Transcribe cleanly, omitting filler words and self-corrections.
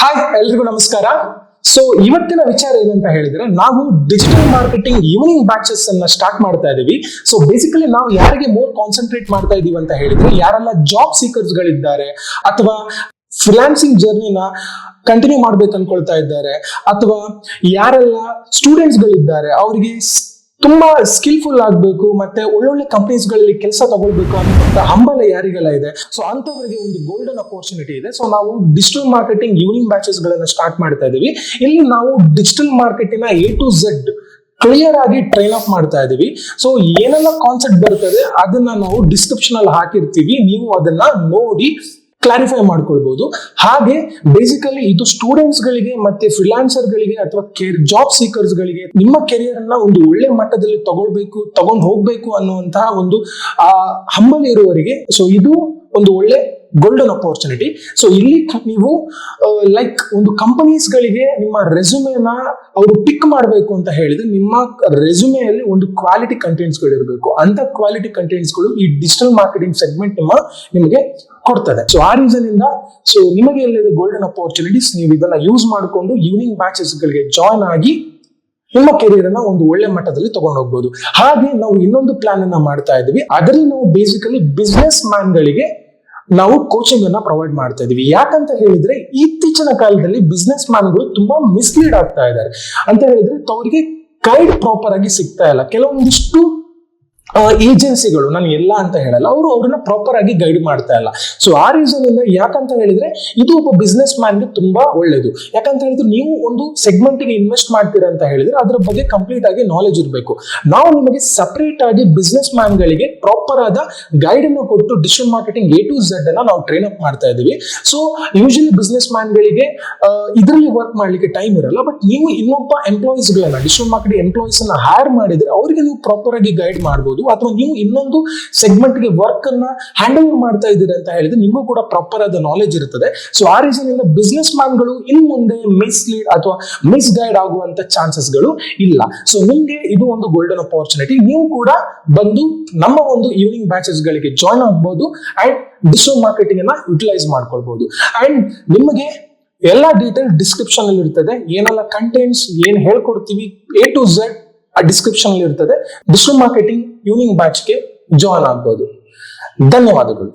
Hi ಎಲ್ರಿಗೂ ನಮಸ್ಕಾರ. So ಇವತ್ತಿನ ವಿಚಾರ ಏನಂತ ಹೇಳಿದ್ರೆ, ನಾವು ಡಿಜಿಟಲ್ ಮಾರ್ಕೆಟಿಂಗ್ ಈವ್ನಿಂಗ್ ಬ್ಯಾಚಸ್ ಅನ್ನ ಸ್ಟಾರ್ಟ್ ಮಾಡ್ತಾ ಇದೀವಿ. ಸೊ ಬೇಸಿಕಲಿ ನಾವು ಯಾರಿಗೆ ಮೋರ್ ಕಾನ್ಸಂಟ್ರೇಟ್ ಮಾಡ್ತಾ ಇದೀವಿ ಅಂತ ಹೇಳಿದ್ರೆ, ಯಾರೆಲ್ಲ ಜಾಬ್ ಸೀಕರ್ಸ್ ಗಳಿದ್ದಾರೆ ಅಥವಾ ಫ್ರೀಲಾನ್ಸಿಂಗ್ ಜರ್ನಿನ ಕಂಟಿನ್ಯೂ ಮಾಡ್ಬೇಕು ಅನ್ಕೊಳ್ತಾ ಇದ್ದಾರೆ, ಅಥವಾ ಯಾರೆಲ್ಲ ಸ್ಟೂಡೆಂಟ್ಸ್ ಗಳಿದ್ದಾರೆ ಅವರಿಗೆ ತುಂಬಾ ಸ್ಕಿಲ್ಫುಲ್ ಆಗ್ಬೇಕು ಮತ್ತೆ ಒಳ್ಳೊಳ್ಳೆ ಕಂಪನೀಸ್ ಗಳಲ್ಲಿ ಕೆಲಸ ತಗೊಳ್ಬೇಕು ಅನ್ನೋ ಹಂಬಲ ಯಾರಿಗೆಲ್ಲ ಇದೆ, ಸೊ ಅಂತವರಿಗೆ ಒಂದು ಗೋಲ್ಡನ್ ಅಪರ್ಚುನಿಟಿ ಇದೆ. ಸೊ ನಾವು ಡಿಜಿಟಲ್ ಮಾರ್ಕೆಟಿಂಗ್ ಈವ್ನಿಂಗ್ ಬ್ಯಾಚಸ್ ಗಳನ್ನ ಸ್ಟಾರ್ಟ್ ಮಾಡ್ತಾ ಇದೀವಿ. ಇಲ್ಲಿ ನಾವು digital marketing A to Z clear ಆಗಿ ಟ್ರೈನ್ ಅಪ್ ಮಾಡ್ತಾ ಇದೀವಿ. ಸೊ ಏನೆಲ್ಲ ಕಾನ್ಸೆಪ್ಟ್ ಬರ್ತದೆ ಅದನ್ನ ನಾವು ಡಿಸ್ಕ್ರಿಪ್ಷನ್ ಅಲ್ಲಿ ಹಾಕಿರ್ತೀವಿ, ನೀವು ಅದನ್ನ ನೋಡಿ ಕ್ಲಾರಿಫೈ ಮಾಡ್ಕೊಳ್ಬಹುದು. ಹಾಗೆ ಬೇಸಿಕಲಿ ಇದು ಸ್ಟೂಡೆಂಟ್ಸ್ ಗಳಿಗೆ ಮತ್ತೆ ಫ್ರೀಲಾನ್ಸರ್ ಗಳಿಗೆ ಅಥವಾ ಜಾಬ್ ಸೀಕರ್ಸ್ ಗಳಿಗೆ ನಿಮ್ಮ ಕೆರಿಯರ್ ಅನ್ನ ಒಂದು ಒಳ್ಳೆ ಮಟ್ಟದಲ್ಲಿ ತಗೊಂಡು ಹೋಗ್ಬೇಕು ಅನ್ನುವಂತಹ ಒಂದು ಹಂಬಲ ಇರುವವರಿಗೆ ಸೊ ಇದು ಒಂದು ಒಳ್ಳೆ ಗೋಲ್ಡನ್ ಅಪರ್ಚುನಿಟಿ. ಸೊ ಇಲ್ಲಿ ನೀವು ಲೈಕ್ ಒಂದು ಕಂಪನೀಸ್ ಗಳಿಗೆ ನಿಮ್ಮ ರೆಸ್ಯೂಮೆನ ಅವರು ಪಿಕ್ ಮಾಡಬೇಕು ಅಂತ ಹೇಳಿದ್ರೆ, ನಿಮ್ಮ ರೆಸ್ಯೂಮೆಯಲ್ಲಿ ಒಂದು ಕ್ವಾಲಿಟಿ ಕಂಟೆಂಟ್ಸ್ ಗಳು ಇರಬೇಕು. ಅಂತ ಕ್ವಾಲಿಟಿ ಕಂಟೆಂಟ್ಸ್ ಗಳು ಈ ಡಿಜಿಟಲ್ ಮಾರ್ಕೆಟಿಂಗ್ ಸೆಗ್ಮೆಂಟ್ ನಿಮಗೆ ಕೊಡ್ತದೆ. ಸೊ ಆ ರೀಸನ್ ಇಂದ ಸೊ ನಿಮಗೆ ಎಲ್ಲಿದೆ ಗೋಲ್ಡನ್ ಅಪರ್ಚುನಿಟೀಸ್, ನೀವು ಇದನ್ನ ಯೂಸ್ ಮಾಡಿಕೊಂಡು ಈವ್ನಿಂಗ್ ಬ್ಯಾಚಸ್ ಗಳಿಗೆ ಜಾಯ್ನ್ ಆಗಿ ನಿಮ್ಮ ಕೆರಿಯರ್ ಅನ್ನ ಒಂದು ಒಳ್ಳೆ ಮಟ್ಟದಲ್ಲಿ ತಗೊಂಡು ಹೋಗ್ಬೋದು. ಹಾಗೆ ನಾವು ಇನ್ನೊಂದು ಪ್ಲಾನ್ ಅನ್ನ ಮಾಡ್ತಾ ಇದೀವಿ. ಅದರಲ್ಲಿ ನಾವು ಬೇಸಿಕಲಿ ಬಿಸ್ನೆಸ್ ಮ್ಯಾನ್ ಗಳಿಗೆ ನಾವು ಕೋಚಿಂಗ್ ಅನ್ನ ಪ್ರೊವೈಡ್ ಮಾಡ್ತಾ ಇದೀವಿ. ಯಾಕಂತ ಹೇಳಿದ್ರೆ ಇತ್ತೀಚಿನ ಕಾಲದಲ್ಲಿ ಬಿಸ್ನೆಸ್ ಮ್ಯಾನ್ಗಳು ತುಂಬಾ ಮಿಸ್ಲೀಡ್ ಆಗ್ತಾ ಇದ್ದಾರೆ ಅಂತ ಹೇಳಿದ್ರೆ, ಅವರಿಗೆ ಗೈಡ್ ಪ್ರಾಪರ್ ಆಗಿ ಸಿಗ್ತಾ ಇಲ್ಲ. ಕೆಲವೊಂದಿಷ್ಟು ಏಜೆನ್ಸಿಗಳು, ನಾನು ಎಲ್ಲ ಅಂತ ಹೇಳಲ್ಲ, ಅವ್ರನ್ನ ಪ್ರಾಪರ್ ಆಗಿ ಗೈಡ್ ಮಾಡ್ತಾ ಇಲ್ಲ. ಸೊ ಆ ರೀಸನ್ ಇಂದ ಯಾಕಂತ ಹೇಳಿದ್ರೆ ಇದು ಒಬ್ಬ ಬಿಸ್ನೆಸ್ ಮ್ಯಾನ್ಗೆ ತುಂಬಾ ಒಳ್ಳೇದು. ಯಾಕಂತ ಹೇಳಿದ್ರೆ ನೀವು ಒಂದು ಸೆಗ್ಮೆಂಟ್ ಗೆ ಇನ್ವೆಸ್ಟ್ ಮಾಡ್ತೀರಾ ಅಂತ ಹೇಳಿದ್ರೆ ಅದ್ರ ಬಗ್ಗೆ ಕಂಪ್ಲೀಟ್ ಆಗಿ ನಾಲೆಜ್ ಇರಬೇಕು. ನಾವು ನಿಮಗೆ ಸಪರೇಟ್ ಆಗಿ ಬಿಸ್ನೆಸ್ ಮ್ಯಾನ್ ಗಳಿಗೆ ಪ್ರಾಪರ್ ಆದ ಗೈಡ್ ಅನ್ನು ಕೊಟ್ಟು digital marketing A to Z ಅನ್ನ ನಾವು ಟ್ರೈನ್ ಅಪ್ ಮಾಡ್ತಾ ಇದೀವಿ. ಸೊ ಯೂಶಲಿ ಬಿಸ್ನೆಸ್ ಮ್ಯಾನ್ ಗಳಿಗೆ ಇದರಲ್ಲಿ ವರ್ಕ್ ಮಾಡ್ಲಿಕ್ಕೆ ಟೈಮ್ ಇರಲ್ಲ. ಬಟ್ ನೀವು ಇನ್ನೊಬ್ಬ ಎಂಪ್ಲಾಯೀಸ್ ಗಳನ್ನ ಡಿಜಿಟಲ್ ಮಾರ್ಕೆಟಿಂಗ್ ಎಂಪ್ಲಾಯೀಸ್ ಅನ್ನ ಹೈರ್ ಮಾಡಿದ್ರೆ ಅವರಿಗೆ ನೀವು ಪ್ರಾಪರ್ ಆಗಿ ಗೈಡ್ ಮಾಡಬಹುದು. ಅಥವಾ ನೀವು ಇನ್ನೊಂದು ಸೆಗ್ಮೆಂಟ್ ಗೆ ವರ್ಕ್ ಅನ್ನ ಹ್ಯಾಂಡ್ ಓವರ್ ಮಾಡ್ತಾ ಇದ್ದೀರಿ ಅಂತ ಹೇಳಿದ್ರೆ ನಿಮಗೂ ಕೂಡ ಪ್ರಾಪರ್ ಆದ ನಾಲೆಜ್ ಇರುತ್ತದೆ. ಸೊ ಆ ರೀಸನ್ ಇಂದ ಬಿಸ್ನೆಸ್ ಮ್ಯಾನ್ ಗಳು ಇನ್ ಮುಂದೆ ಮಿಸ್ಲೀಡ್ ಅಥವಾ ಮಿಸ್ ಗೈಡ್ ಆಗುವಂತ ಚಾನ್ಸಸ್ ಗಳು ಇಲ್ಲ. ಸೊ ನಿಮ್ಗೆ ಇದು ಒಂದು ಗೋಲ್ಡನ್ ಅಪರ್ಚುನಿಟಿ. ನೀವು ಕೂಡ ಬಂದು ನಮ್ಮ ಒಂದು ಈವ್ನಿಂಗ್ ಬ್ಯಾಚಸ್ ಗಳಿಗೆ ಜಾಯ್ನ್ ಆಗಬಹುದು ಅಂಡ್ ಡಿಜಿಟಲ್ ಮಾರ್ಕೆಟಿಂಗ್ ಅನ್ನ ಯುಟಿಲೈಸ್ ಮಾಡ್ಕೊಳ್ಬಹುದು. ಅಂಡ್ ನಿಮಗೆ ಎಲ್ಲಾ ಡೀಟೇಲ್ ಡಿಸ್ಕ್ರಿಪ್ಷನ್ ಅಲ್ಲಿ ಇರ್ತದೆ. ಏನೆಲ್ಲ ಕಂಟೆಂಟ್ಸ್ ಏನ್ ಹೇಳ್ಕೊಡ್ತೀವಿ A to Z ಡಿಸ್ಕ್ರಿಪ್ಷನ್ ಅಲ್ಲಿ ಇರ್ತದೆ. ಡಿಜಿಟಲ್ ಮಾರ್ಕೆಟಿಂಗ್ ಈವ್ನಿಂಗ್ ಬ್ಯಾಚ್ ಗೆ ಜಾಯ್ನ್ ಆಗಬಹುದು. ಧನ್ಯವಾದಗಳು.